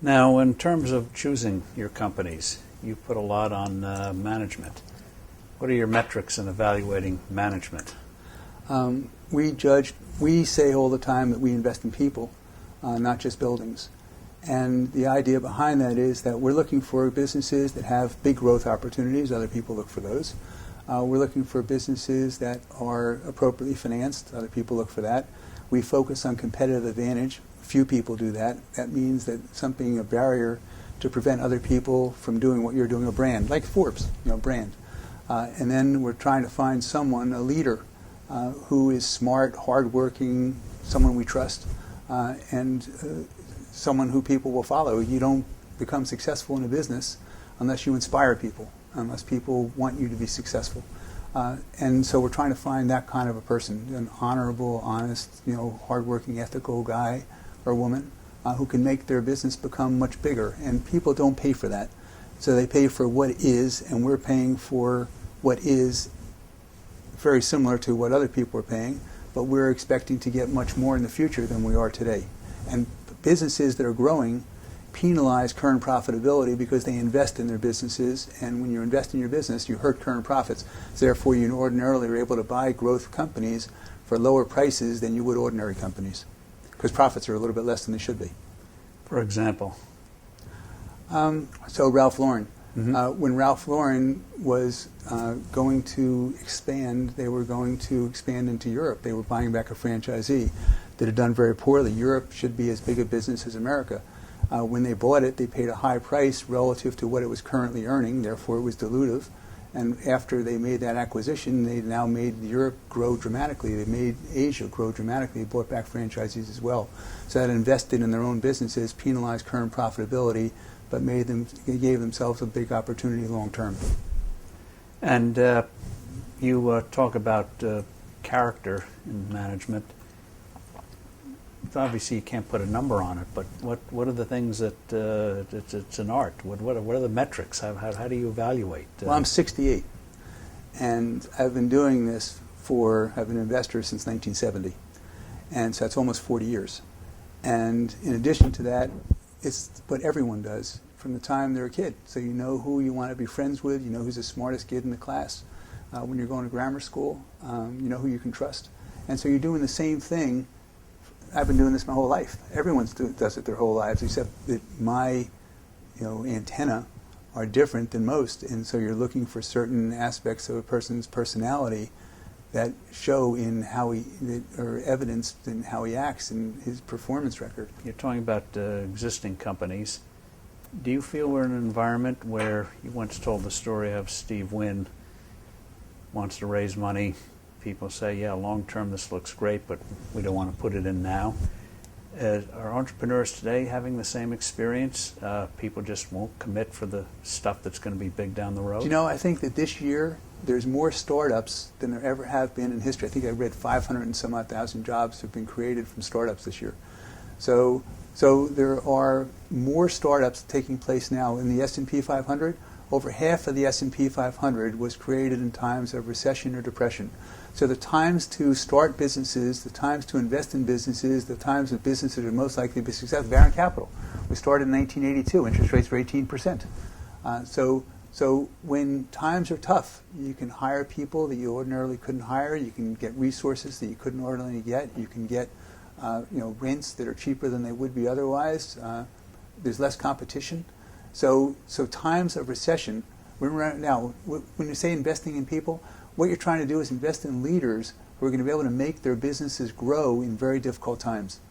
Now, in terms of choosing your companies, you put a lot on management. What are your metrics in evaluating management? We say all the time that we invest in people, not just buildings. And the idea behind that is that we're looking for businesses that have big growth opportunities. Other people look for those. We're looking for businesses that are appropriately financed. Other people look for that. We focus on competitive advantage. Few people do that. That means that something, a barrier to prevent other people from doing what you're doing, a brand, like Forbes, brand. And then we're trying to find someone, a leader, who is smart, hardworking, someone we trust, and someone who people will follow. You don't become successful in a business unless you inspire people, unless people want you to be successful. And so we're trying to find that kind of a person, an honorable, honest, hardworking, ethical guy or woman who can make their business become much bigger. And people don't pay for that. So they pay for what is, and we're paying for what is very similar to what other people are paying, but we're expecting to get much more in the future than we are today. And businesses that are growing penalize current profitability because they invest in their businesses, and when you invest in your business, you hurt current profits. So therefore, you ordinarily are able to buy growth companies for lower prices than you would ordinary companies, because profits are a little bit less than they should be. For example? So Ralph Lauren. When Ralph Lauren was going to expand, they were going to expand into Europe. They were buying back a franchisee that had done very poorly. Europe should be as big a business as America. When they bought it, they paid a high price relative to what it was currently earning, therefore it was dilutive. And after they made that acquisition, they now made Europe grow dramatically. They made Asia grow dramatically. They bought back franchisees as well. So that invested in their own businesses, penalized current profitability, but gave themselves a big opportunity long term. And you talk about character in management. Obviously, you can't put a number on it, but what are the things that it's an art? What are the metrics? How do you evaluate? Well, I'm 68, and I've been doing this I've been an investor since 1970, and so that's almost 40 years. And in addition to that, it's what everyone does from the time they're a kid. So you know who you want to be friends with, you know who's the smartest kid in the class. When you're going to grammar school, you know who you can trust. And so you're doing the same thing. I've been doing this my whole life. Everyone does it their whole lives, except that my antenna are different than most. And so you're looking for certain aspects of a person's personality that show in that are evidenced in how he acts in his performance record. You're talking about existing companies. Do you feel we're in an environment where you once told the story of Steve Wynn wants to raise money? People say, yeah, long term this looks great, but we don't want to put it in now. Are entrepreneurs today having the same experience? People just won't commit for the stuff that's going to be big down the road? I think that this year there's more startups than there ever have been in history. I think I read 500 and some odd thousand jobs have been created from startups this year. So there are more startups taking place now in the S&P 500. Over half of the S&P 500 was created in times of recession or depression. So the times to start businesses, the times to invest in businesses, the times that businesses are most likely to be successful. Barron Capital was started in 1982. Interest rates were 18%. So when times are tough, you can hire people that you ordinarily couldn't hire. You can get resources that you couldn't ordinarily get. You can get rents that are cheaper than they would be otherwise. There's less competition. So times of recession, now, when you say investing in people, what you're trying to do is invest in leaders who are going to be able to make their businesses grow in very difficult times.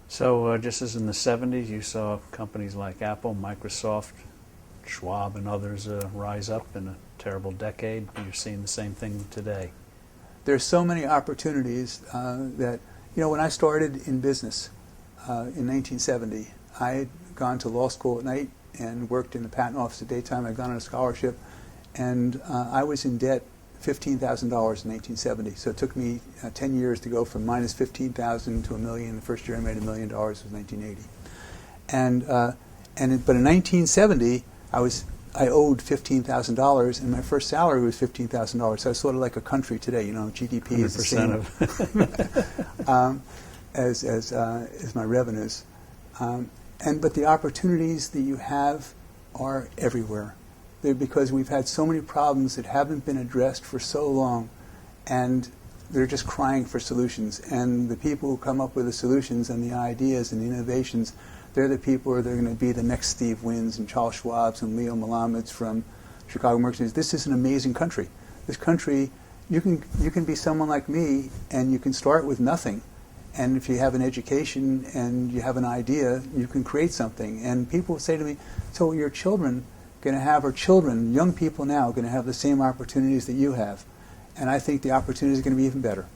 So just as in the 70s, you saw companies like Apple, Microsoft, Schwab, and others rise up in a terrible decade. You're seeing the same thing today. There's so many opportunities that, when I started in business in 1970, I had gone to law school at night and worked in the patent office at daytime. I'd gone on a scholarship, and I was in debt $15,000 in 1970. So it took me 10 years to go from minus $15,000 to $1 million. The first year I made $1 million was 1980. But in 1970, I owed $15,000, and my first salary was $15,000. So it's sort of like a country today. GDP is the same as my revenues. But the opportunities that you have are everywhere. They're because we've had so many problems that haven't been addressed for so long, and they're just crying for solutions. And the people who come up with the solutions and the ideas and the innovations, they're the people who are going to be the next Steve Winns and Charles Schwabs and Leo Malameds from Chicago Merchants. This is an amazing country. This country, you can be someone like me, and you can start with nothing. And if you have an education and you have an idea, you can create something. And people say to me, so your children going to have, or children, young people now, going to have the same opportunities that you have. And I think the opportunity is going to be even better.